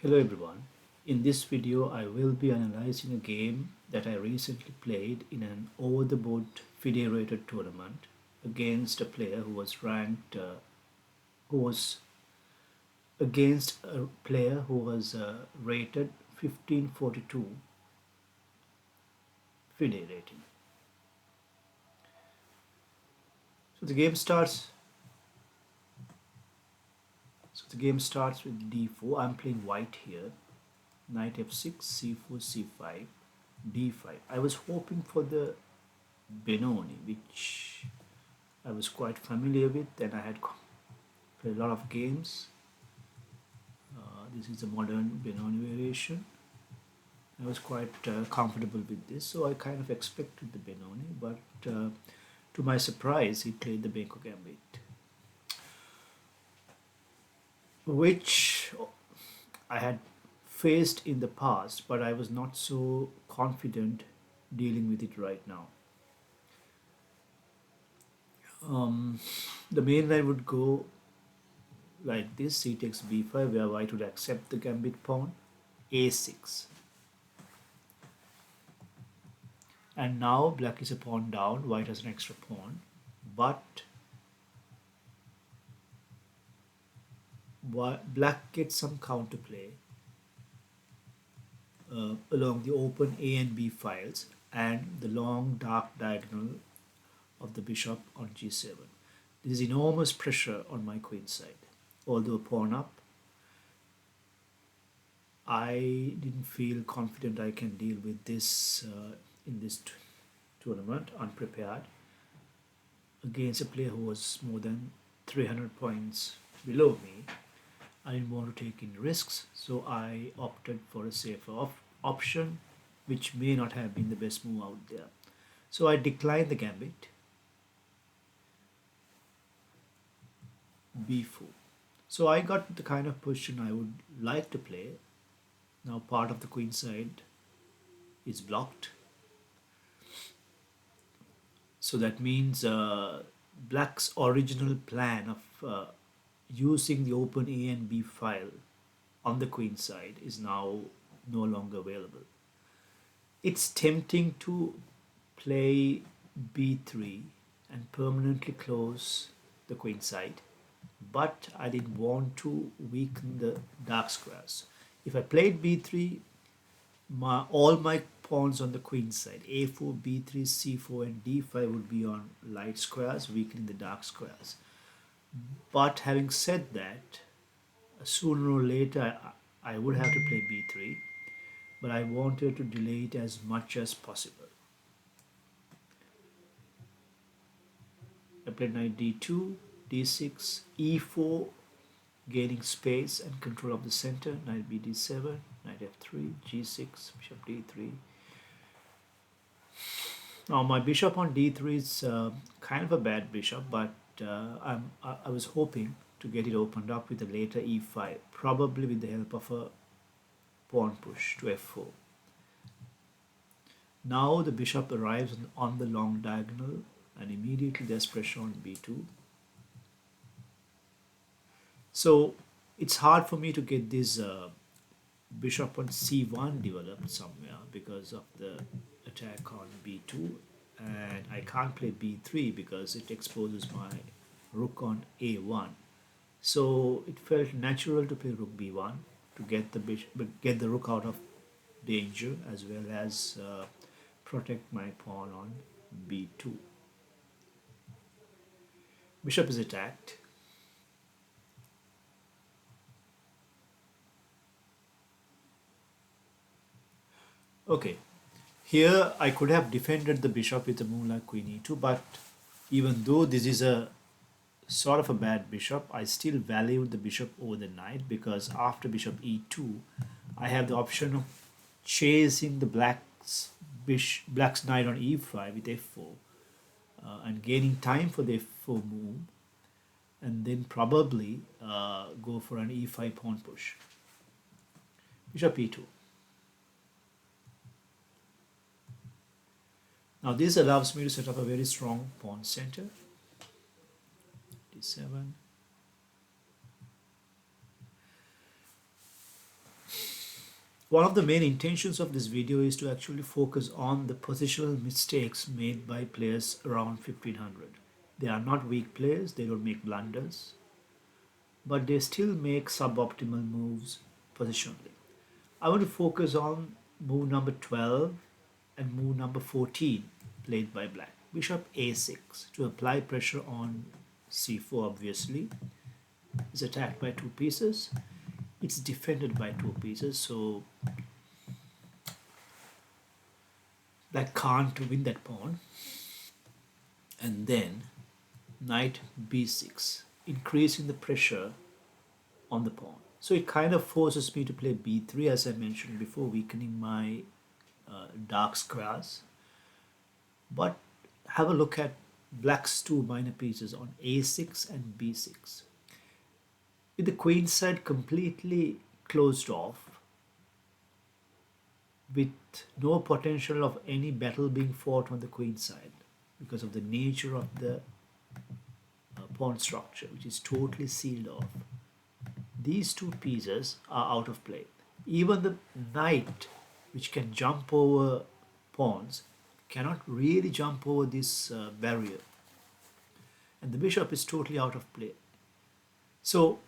Hello everyone. In this video I will be analyzing a game that I recently played in an over-the-board federated tournament against a player who was ranked who was against a player who was rated 1542 FIDE rating. So the game starts with d4. I'm playing white here. Knight f6, c4, c5, d5. I was hoping for the Benoni, which I was quite familiar with, and I had played a lot of games. This is a modern Benoni variation. I was quite comfortable with this, so I kind of expected the Benoni, but to my surprise, he played the Benko Gambit, which I had faced in the past, but I was not so confident dealing with it right now. The main line would go like this: c takes b5, where white would accept the gambit pawn, a6. And now black is a pawn down, white has an extra pawn, but black gets some counterplay along the open A and B files and the long dark diagonal of the bishop on g7. This is enormous pressure on my queenside. Although pawn up, I didn't feel confident I can deal with this in this tournament unprepared against a player who was more than 300 points below me. I didn't want to take any risks, so I opted for a safer option, which may not have been the best move out there. So I declined the gambit, b4. So I got the kind of position I would like to play. Now part of the queenside is blocked. So that means black's original plan of using the open A and B file on the queenside is now no longer available. It's tempting to play b3 and permanently close the queenside, but I didn't want to weaken the dark squares. If I played b3, all my pawns on the queen side, a4, b3, c4 and d5 would be on light squares, weakening the dark squares. But having said that, sooner or later I would have to play b3, but I wanted to delay it as much as possible. I played knight d2, d6, e4, gaining space and control of the center, knight b d7, knight f3, g6, bishop d3. Now my bishop on d3 is kind of a bad bishop, but I was hoping to get it opened up with a later e5, probably with the help of a pawn push to f4. Now the bishop arrives on the long diagonal and immediately there's pressure on b2. So it's hard for me to get this bishop on c1 developed somewhere because of the attack on b2, and I can't play b3 because it exposes my rook on a1. So it felt natural to play rook b1 to get the rook out of danger, as well as protect my pawn on b2. Bishop is attacked. Okay, here I could have defended the bishop with a move like queen e2, but even though this is a sort of a bad bishop, I still valued the bishop over the knight, because after bishop e2 I have the option of chasing the black's knight on e5 with f4 and gaining time for the f4 move, and then probably go for an e5 pawn push. Bishop e2. Now this allows me to set up a very strong pawn center. d7. One of the main intentions of this video is to actually focus on the positional mistakes made by players around 1500. They are not weak players, they don't make blunders, but they still make suboptimal moves positionally. I want to focus on move number 12 and move number 14 played by black. Bishop a6 to apply pressure on c4 obviously. Is attacked by two pieces. It's defended by two pieces, so black can't win that pawn. And then knight b6, increasing the pressure on the pawn. So it kind of forces me to play b3 as I mentioned before, weakening my dark squares. But have a look at black's two minor pieces on a6 and b6. With the queenside completely closed off, with no potential of any battle being fought on the queenside because of the nature of the pawn structure, which is totally sealed off. These two pieces are out of play. Even the knight, which can jump over pawns, cannot really jump over this barrier. And the bishop is totally out of play. So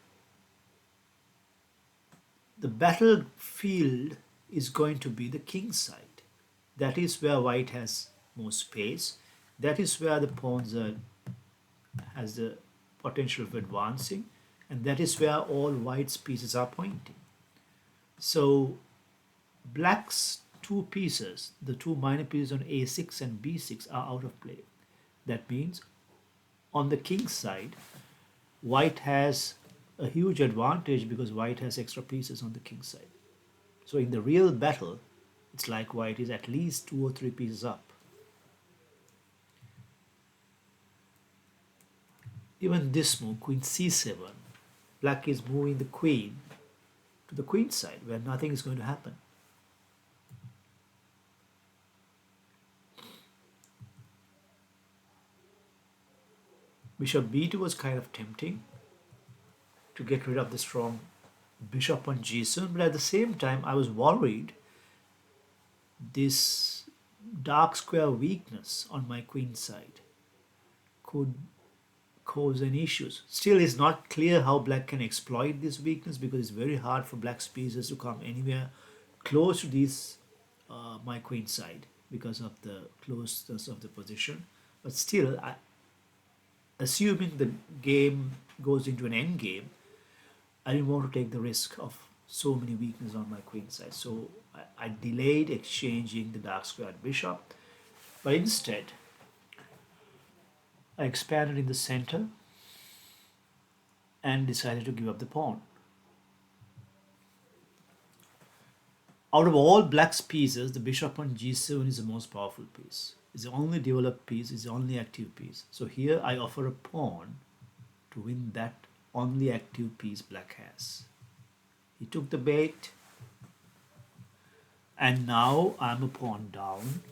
the battlefield is going to be the king side. That is where white has more space. That is where the pawns has the potential of advancing, and that is where all white's pieces are pointing. So black's two pieces, the two minor pieces on a6 and b6 are out of play. That means on the king side, white has a huge advantage because white has extra pieces on the king side. So in the real battle, it's like white is at least 2 or 3 pieces up. Even this move, queen c7, black is moving the queen to the queen side where nothing is going to happen. Bishop b2 was kind of tempting to get rid of the strong bishop on g7, but at the same time I was worried this dark square weakness on my queen side could cause any issues. Still, it's not clear how black can exploit this weakness because it's very hard for black's pieces to come anywhere close to this my queen side because of the closeness of the position. But still, assuming the game goes into an end game, I didn't want to take the risk of so many weaknesses on my queen side. So I delayed exchanging the dark squared bishop, but instead I expanded in the center and decided to give up the pawn. Out of all black's pieces, the bishop on g7 is the most powerful piece. It's the only developed piece, it's the only active piece. So here I offer a pawn to win that only active piece black has. He took the bait, and now I'm a pawn down,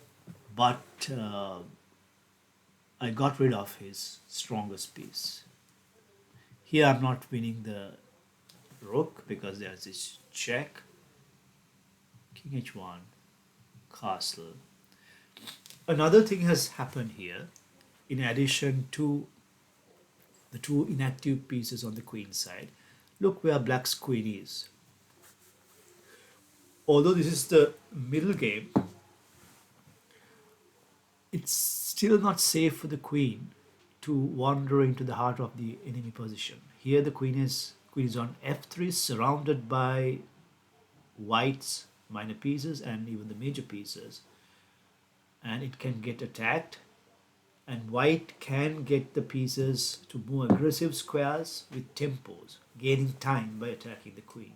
but I got rid of his strongest piece. Here I'm not winning the rook because there's this check, king h1, castle. Another thing has happened here, in addition to the two inactive pieces on the queen side. Look where black's queen is. Although this is the middle game, it's still not safe for the queen to wander into the heart of the enemy position. Here the queen is on f3, surrounded by white's minor pieces and even the major pieces, and it can get attacked, and white can get the pieces to move aggressive squares with tempos, gaining time by attacking the queen.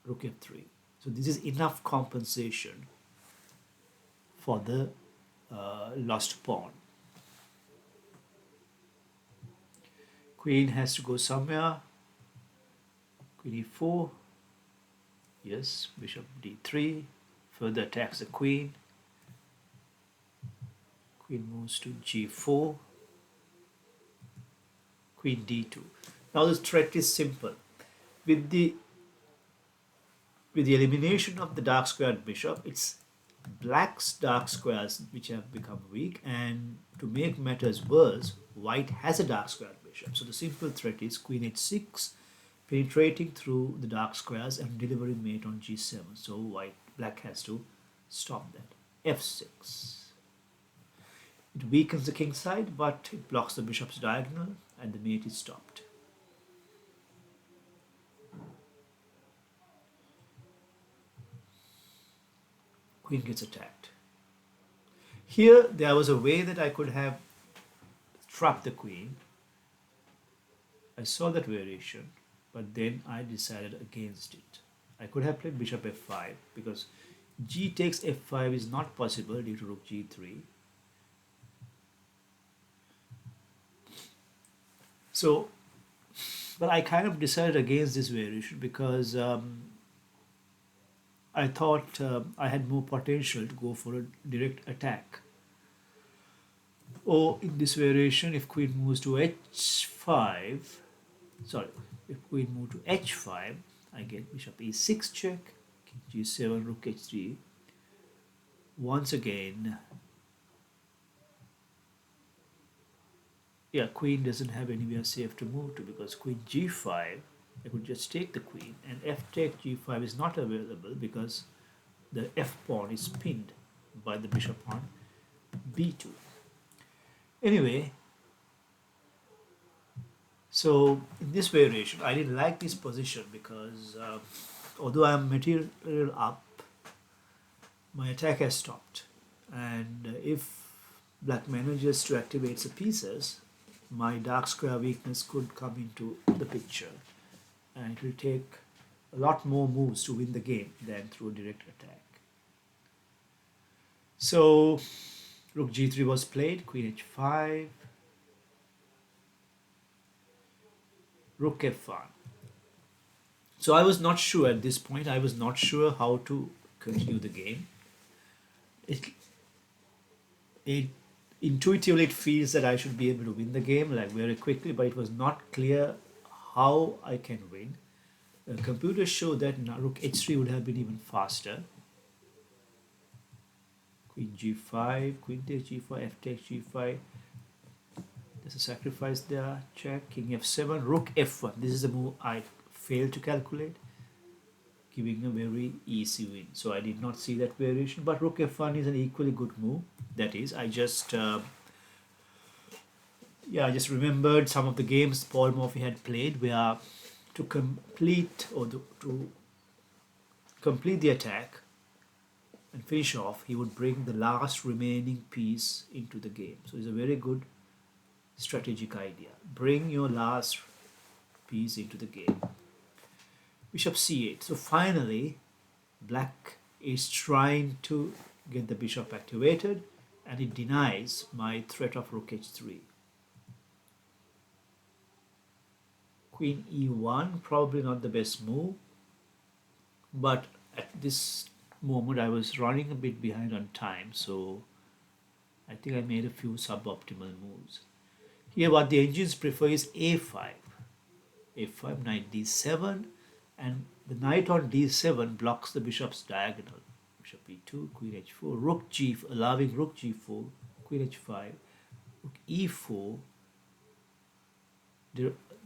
Rook f3. So this is enough compensation for the lost pawn. Queen has to go somewhere. Queen e4. Yes, bishop d3. Further attacks the queen. Queen moves to g4. Queen d2. Now the threat is simple. With the With the elimination of the dark squared bishop, it's black's dark squares which have become weak, and to make matters worse, white has a dark squared bishop. So the simple threat is queen h6, penetrating through the dark squares and delivering mate on g7. So black has to stop that. f6. It weakens the king side, but it blocks the bishop's diagonal, and the mate is stopped. Queen gets attacked. Here, there was a way that I could have trapped the queen. I saw that variation, but then I decided against it. I could have played bishop f5 because g takes f5 is not possible due to rook g3. So, but I kind of decided against this variation because I thought I had more potential to go for a direct attack. Or in this variation, if queen moves to h5, if queen moves to h5, I get bishop e6 check, king g7, rook h3. Once again, yeah, queen doesn't have anywhere safe to move to because queen g5, I could just take the queen, and f take g5 is not available because the f pawn is pinned by the bishop on b2. Anyway, so in this variation, I didn't like this position because although I'm material up, my attack has stopped. And if black manages to activate the pieces, my dark square weakness could come into the picture. And it will take a lot more moves to win the game than through a direct attack. So rook g3 was played, queen h5, rook f1. So I was not sure at this point, I was not sure how to continue the game. Intuitively it feels that I should be able to win the game like very quickly, but it was not clear how I can win. Computers show that rook h3 would have been even faster. Queen g5, queen takes g5, f takes g5. There's a sacrifice there, check, king f7, rook f1. This is the move I failed to calculate, giving a very easy win. So I did not see that variation, but rook f1 is an equally good move. That is, I just remembered some of the games Paul Morphy had played where to complete the attack and finish off, he would bring the last remaining piece into the game. So it's a very good strategic idea. Bring your last piece into the game. Bishop c8. So finally, black is trying to get the bishop activated, and it denies my threat of rook h3. Queen e1, probably not the best move, but at this moment I was running a bit behind on time, so I think I made a few suboptimal moves. Here what the engines prefer is a5, knight d7, and the knight on d7 blocks the bishop's diagonal. Bishop e2, queen h4, rook g4, allowing rook g4, queen h5, rook e4,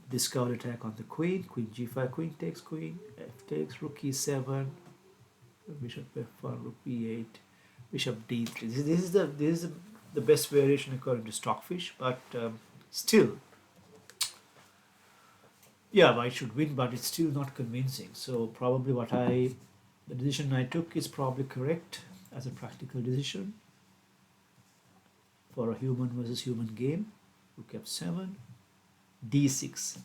discard attack on the queen, queen g5, queen takes queen, f takes, rook e7, bishop f1, rook e8, bishop d3. This is the best variation according to Stockfish, but still, yeah, white should win, but it's still not convincing. So probably the decision I took is probably correct as a practical decision for a human versus human game. Rook f7, d6. It's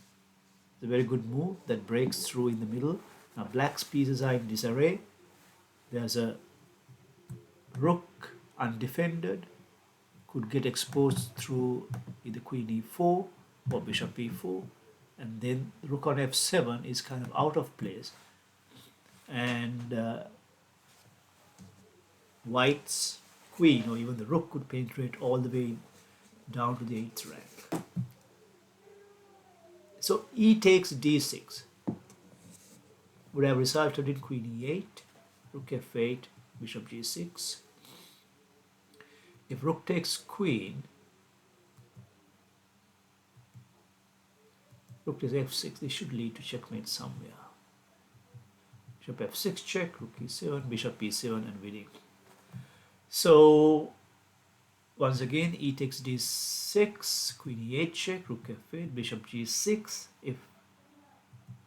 a very good move that breaks through in the middle. Now black's pieces are in disarray. There's a rook undefended, could get exposed through either queen e4 or bishop e4, and then rook on f7 is kind of out of place, and white's queen or even the rook could penetrate all the way down to the 8th rank. So e takes d6. would have resulted in queen e8, rook f8, bishop g6. If rook takes queen, rook takes f6, this should lead to checkmate somewhere. Bishop f6 check, rook e7, bishop e7, and winning. So once again, e takes d6, queen e8 check, rook f8, bishop g6. If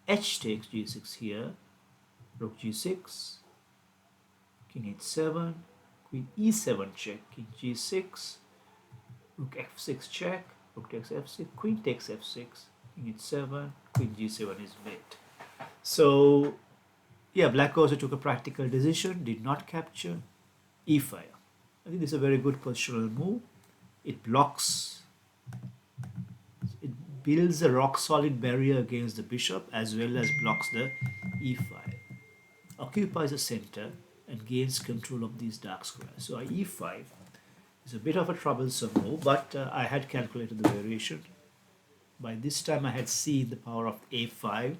h takes g6 here, rook g6, king h7, queen e7 check, king g6, rook f6 check, rook takes f6, queen takes f6, king h7, queen g7 is mate. So yeah, black also took a practical decision, did not capture e5. I think this is a very good positional move. It blocks, it builds a rock solid barrier against the bishop as well as blocks the e5, occupies the center and gains control of these dark squares. So e5 is a bit of a troublesome move, but I had calculated the variation. By this time I had seen the power of a5,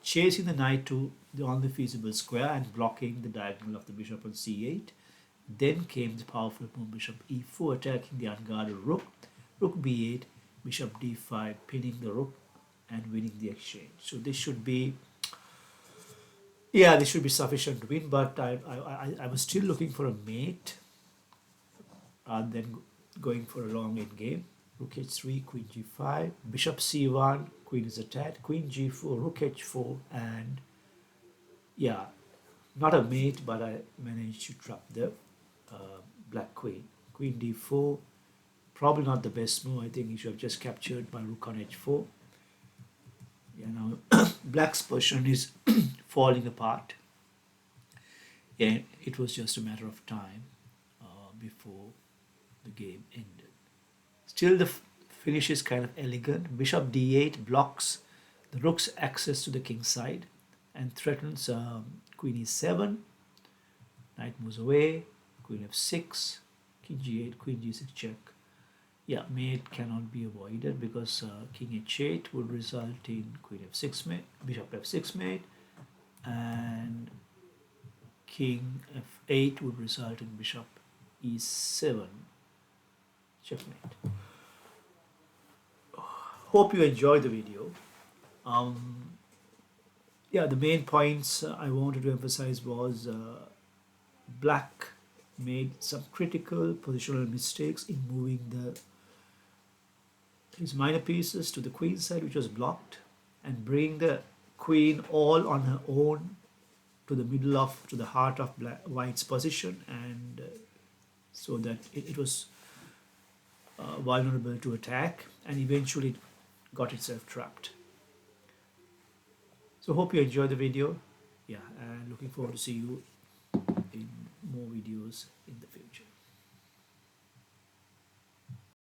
chasing the knight to the only feasible square and blocking the diagonal of the bishop on c8. Then came the powerful move bishop e4, attacking the unguarded rook, rook b8, bishop d5, pinning the rook and winning the exchange. So this should be, yeah, this should be sufficient to win, but I was still looking for a mate rather than going for a long end game. Rook h3, queen g5, bishop c1, queen is attacked, queen g4, rook h4, and yeah, not a mate, but I managed to trap the black queen. Queen d4, probably not the best move. I think you should have just captured my rook on h4. Yeah, now black's position is falling apart. Yeah, it was just a matter of time before the game ended. Still, the finish is kind of elegant. Bishop d8 blocks the rook's access to the king side and threatens queen e7. Knight moves away, queen f6, king g8, queen g6 check. Yeah, mate cannot be avoided because king h8 would result in queen f6 mate, bishop f6 mate, and king f8 would result in bishop e7 checkmate. Hope you enjoyed the video. Yeah, the main points I wanted to emphasize was black made some critical positional mistakes in moving his minor pieces to the queen side, which was blocked, and bring the queen all on her own to the middle of, to the heart of white's position, and so that it was vulnerable to attack, and eventually it got itself trapped. So hope you enjoyed the video. Yeah, and looking forward to see you in more videos.